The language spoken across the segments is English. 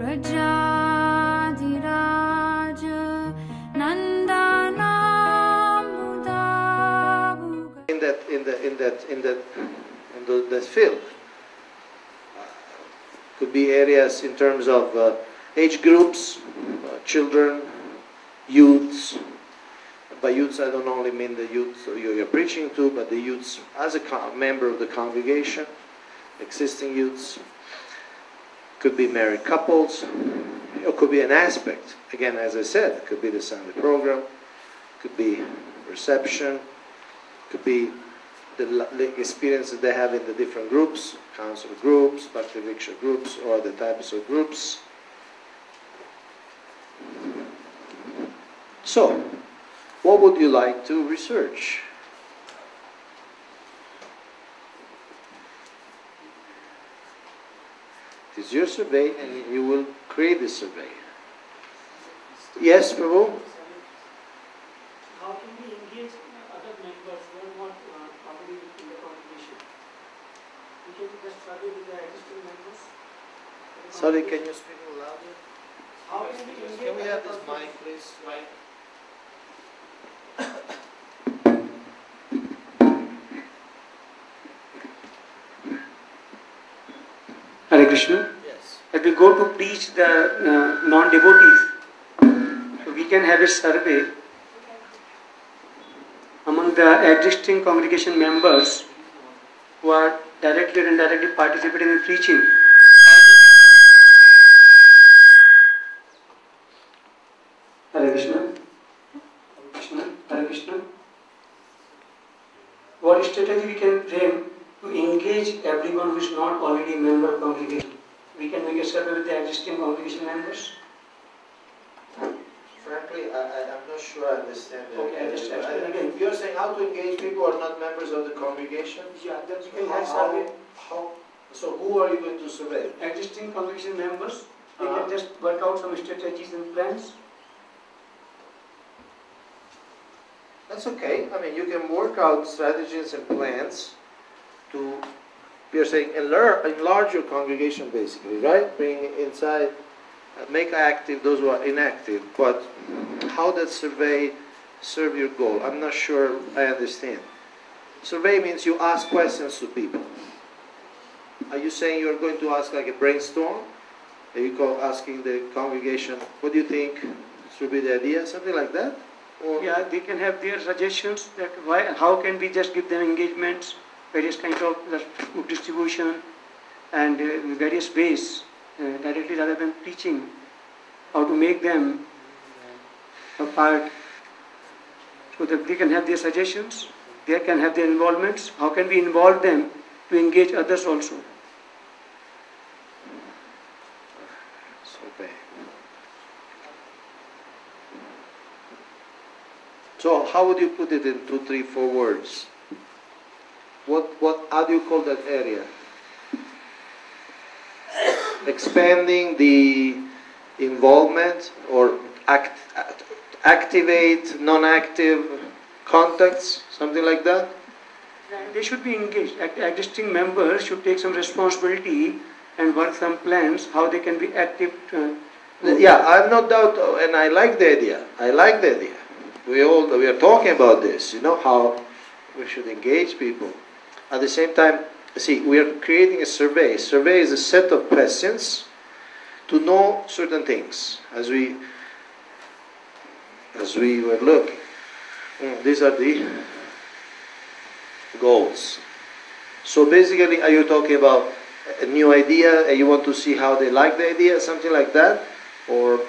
In that field. Could be areas in terms of age groups, children, youths. By youths I don't only mean the youths you're preaching to, but the youths as a member of the congregation, existing youths. Could be married couples. It could be an aspect. Again, as I said, it could be the Sunday program, could be reception, could be the experience that they have in the different groups, council groups, Bhakti Vriksha groups, or other types of groups. So, what would you like to research? It is your survey and you will create the survey. Yes, Prabhu? How can we engage other members who are not already in the congregation? We can just survey with the existing members. Sorry, can you speak a little louder? How can we engage? Can we have this mic, please? Mic. Hare Krishna. Yes. If we go to preach the non-devotees, so we can have a survey among the existing congregation members who are directly or indirectly participating in preaching. Hare Krishna. Hare Krishna. Hare Krishna. What strategy we can frame to engage everyone who is not already a member of congregation? We can make a survey with the existing congregation members. Frankly, I'm not sure I understand that. Okay, I just explain again. You're saying how to engage people who are not members of the congregation? Yeah, then we can have survey. So who are you going to survey? Existing congregation members, they can just work out some strategies and plans. That's okay. I mean, you can work out strategies and plans to, you're saying, enlarge your congregation basically, right? Bring inside, make active those who are inactive. But how that survey serve your goal? I'm not sure I understand. Survey means you ask questions to people. Are you saying you're going to ask like a brainstorm? Are you asking the congregation, what do you think should be the idea? Something like that? Or Yeah, they can have their suggestions that how can we just give them engagements, various kinds of food distribution and various ways directly rather than preaching, how to make them a part so that they can have their suggestions, they can have their involvements, how can we involve them to engage others also. Okay. So how would you put it in 2, 3, 4 words? How do you call that area? Expanding the involvement or activate non-active contacts, something like that? They should be engaged. Existing members should take some responsibility and work some plans how they can be active. Yeah, I have no doubt, and I like the idea. I like the idea. We are talking about this, you know, how we should engage people. At the same time, see, we are creating a survey. A survey is a set of questions to know certain things. As we were looking, these are the goals. So basically, are you talking about a new idea and you want to see how they like the idea, something like that? Or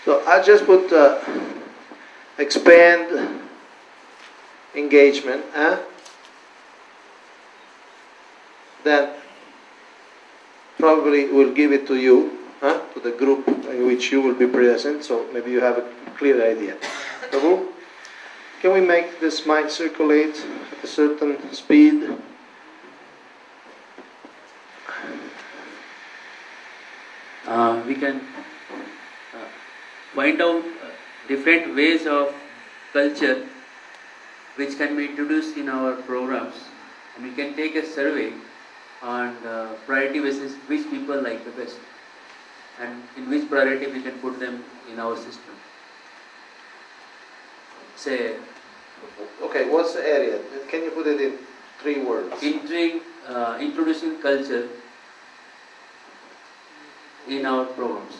so I just put expand engagement, then probably we'll give it to you, to the group in which you will be present, so maybe you have a clear idea. Prabhu, can we make this mic circulate at a certain speed? We can find out different ways of culture which can be introduced in our programs, and we can take a survey on priority basis which people like the best and in which priority we can put them in our system. Say, okay, what's the area? Can you put it in 3 words? Introducing culture in our programs.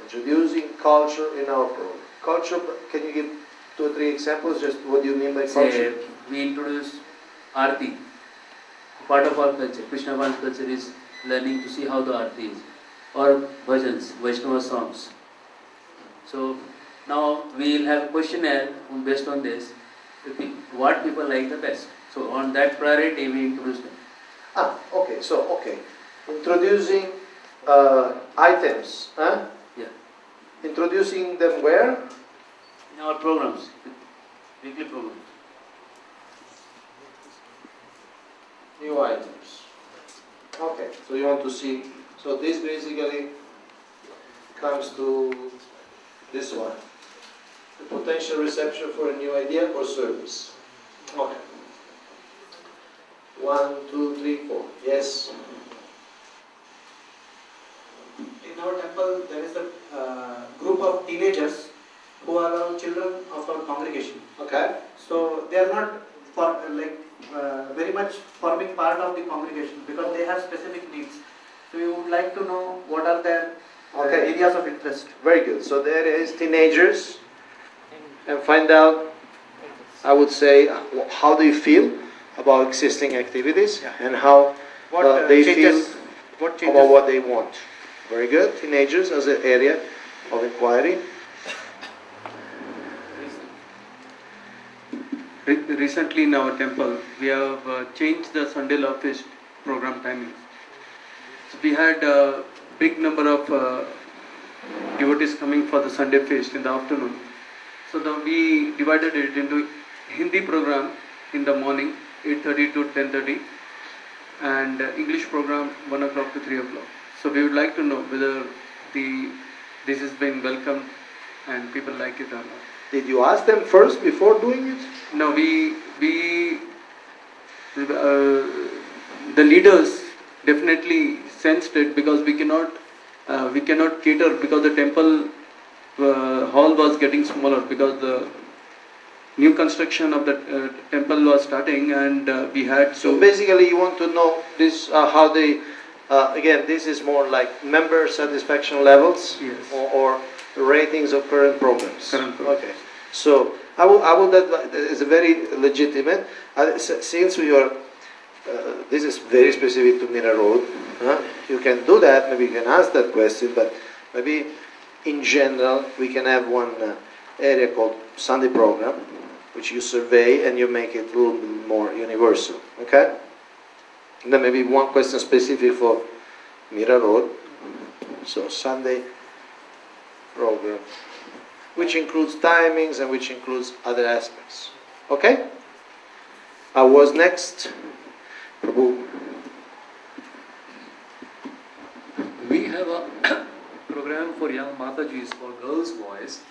Introducing culture in our program. Culture, can you give 2 or 3 examples? Just what do you mean by culture? Say, we introduce Aarti. Part of our culture, Krishna culture is learning to see how the Aarti is. Or bhajans, Vaishnava songs. So now we will have a questionnaire based on this, what people like the best. So on that priority we introduce them. Okay, so introducing items, huh? Yeah. Introducing them where? In our programs, weekly programs. New items. Okay, so you want to see, so this basically comes to this one. The potential reception for a new idea or service. Okay. 1, 2, 3, 4. Yes. In our temple, there is a group of teenagers who are our children of our congregation. Okay. So they are not very much forming part of the congregation because they have specific needs. So we would like to know what are their areas of interest. Very good. So there is teenagers, and find out, I would say, how do you feel about existing activities and how they feel about what they want. Very good. Teenagers as an area of inquiry. Recently in our temple, we have changed the Sunday Love Feast program timings. So we had a big number of devotees coming for the Sunday feast in the afternoon. So we divided it into Hindi program in the morning, 8:30 to 10:30, and English program 1 o'clock to 3 o'clock. So we would like to know whether this has been welcomed and people like it or not. Did you ask them first before doing it? No, the leaders definitely sensed it because we cannot cater because the temple hall was getting smaller because the new construction of the temple was starting and we had to. So basically, you want to know this how they. Again, this is more like member satisfaction levels, yes, or ratings of current programs. Current programs. Okay. So I will that is a very legitimate. Since we are, this is very specific to Mira Road. You can do that. Maybe you can ask that question, but maybe in general we can have one area called Sunday program, which you survey and you make it a little bit more universal. Okay. And then maybe one question specific for Mira Road. So Sunday program, which includes timings and which includes other aspects. Okay? I was next. Prabhu. We have a program for young Matajis for girls' boys,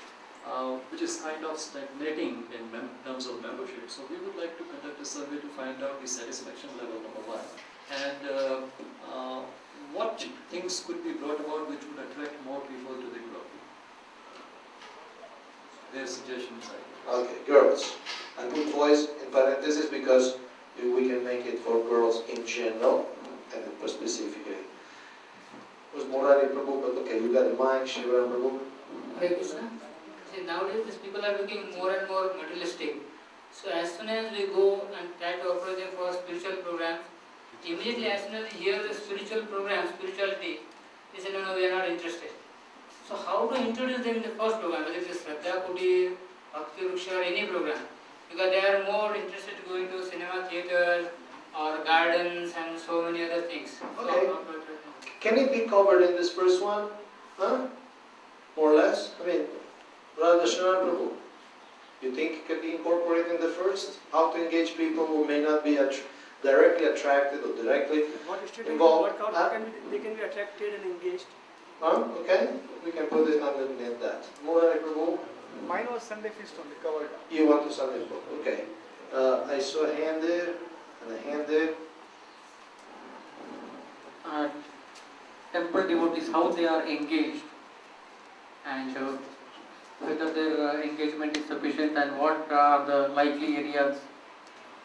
which is kind of stagnating in terms of membership. So we would like to conduct a survey to find out the satisfaction level, number one, and what things could be brought about which would attract more people to the club. Their suggestions. Okay, girls. I put boys in parentheses because we can make it for girls in general and specifically. It was Murari Prabhu, but okay, you got the mic, Shivaram Prabhu. Hare Krishna. See, nowadays these people are looking more and more materialistic. So as soon as we go and try to approach them for spiritual programs, immediately as soon as they hear the spiritual program, spirituality, they say, no, we are not interested. So how to introduce them in the first program, whether it is Shraddha Kutir, Bhakti Vriksha or any program? Because they are more interested to go into cinema theatres or gardens and so many other things. Okay. So, Can it be covered in this first one? Huh? More or less? I mean, Radhashana Prabhu, you think it could be incorporated in the first? How to engage people who may not be directly attracted or directly involved? They can be attracted and engaged. Okay, we can put it underneath that. Murari Prabhu, Mine was Sunday feast only covered. you want to Sunday book? Okay. I saw a hand there and a hand there. temple devotees, how they are engaged, and whether their engagement is sufficient, and what are the likely areas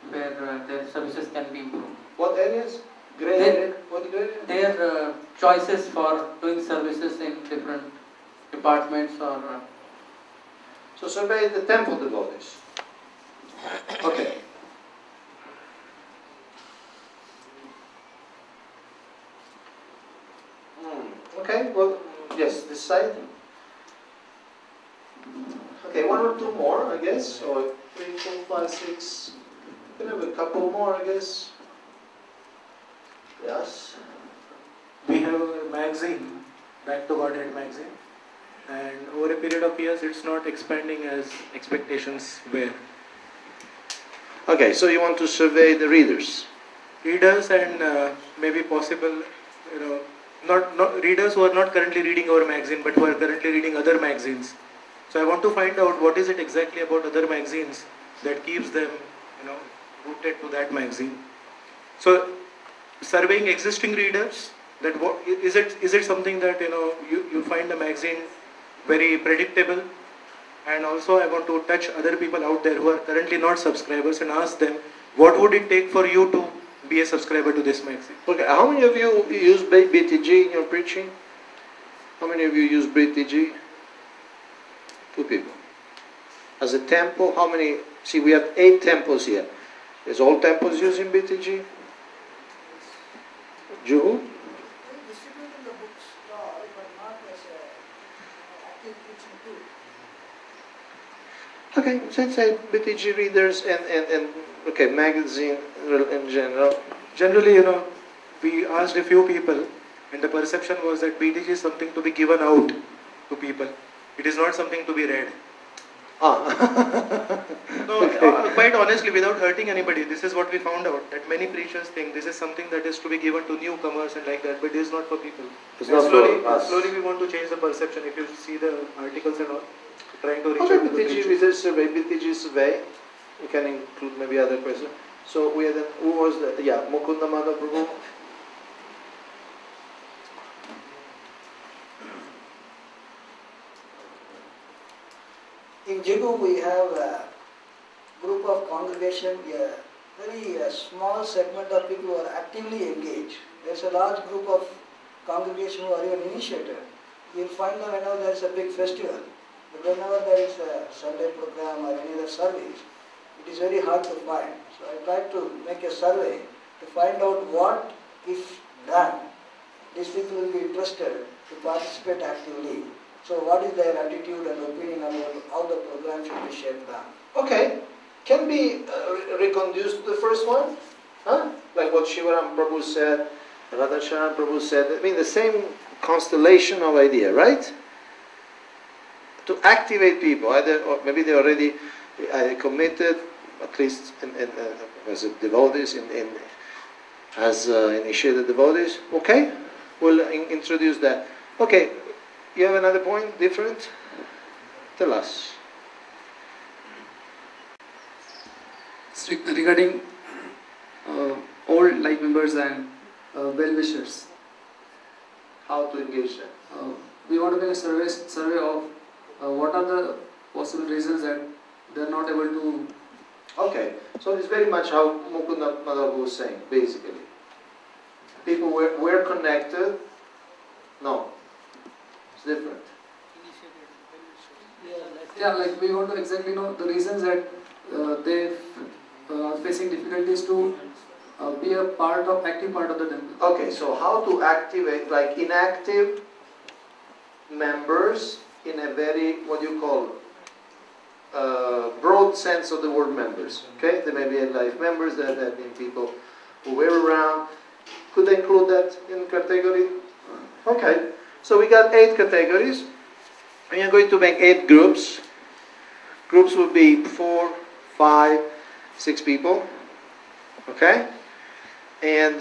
where their services can be improved. What areas? Their choices for doing services in different departments or... So survey the temple devotees. Okay. Okay, well, yes, this side. Okay, one or two more, I guess, or 3, 4, 5, 6. We can have a couple more, I guess. Yes. We have a magazine, Back to Godhead magazine, and over a period of years it's not expanding as expectations were. Okay, so you want to survey the readers? Readers and maybe possible, not readers who are not currently reading our magazine but who are currently reading other magazines. So I want to find out what is it exactly about other magazines that keeps them, rooted to that magazine. So surveying existing readers, that is it something that you find the magazine very predictable, and also I want to touch other people out there who are currently not subscribers and ask them what would it take for you to be a subscriber to this magazine. Okay, how many of you use BTG in your preaching? How many of you use BTG? 2 people. As a temple, how many? See, we have 8 temples here. Is all temples using BTG? Juhu? We distribute in the bookstore, but not as an active preaching tool. Okay, so let's say BTG readers and okay, magazine in general. Generally, we asked a few people and the perception was that BTG is something to be given out to people. It is not something to be read. No, quite honestly, without hurting anybody, this is what we found out, that many preachers think this is something that is to be given to newcomers and like that, but it is not for people. It's not slowly, for us. Slowly we want to change the perception. If you see the articles and all, trying to reach Okay, out to the BTG preachers. research survey, BTG survey. We can include maybe other questions. So we had, who was the, yeah, Mukunda Madhav Prabhu. In Jigu, we have a group of congregation, a very small segment of people who are actively engaged. There's a large group of congregation who are even initiated. You'll find them whenever there's a big festival. But whenever there is a Sunday program or any other service, it is very hard to find. So I tried to make a survey to find out what, if done, these people will be interested to participate actively. So what is their attitude and opinion about how the program should be shaped down? Okay, can be reconduced to the first one, huh? Like what Shivaram Prabhu said, Radhacharan Prabhu said. I mean, the same constellation of idea, right? To activate people, either or maybe they already committed, at least as devotees, as initiated devotees. Okay, we'll introduce that. Okay. You have another point, different? Tell us. Regarding old life members and well-wishers. How to engage them? We want to make a survey of what are the possible reasons that they are not able to... Okay, so it's very much how Mukunda Madhav was saying, basically. People were connected. No. It's different. Yeah, like we want to exactly know the reasons that they are facing difficulties to be a active part of the temple. Okay, so how to activate, like inactive members in a very, what you call, broad sense of the word members. Okay, there may be life members, there have been people who were around. Could they include that in category? Okay. So we got 8 categories. We are going to make 8 groups. Groups would be 4, 5, 6 people. Okay? And,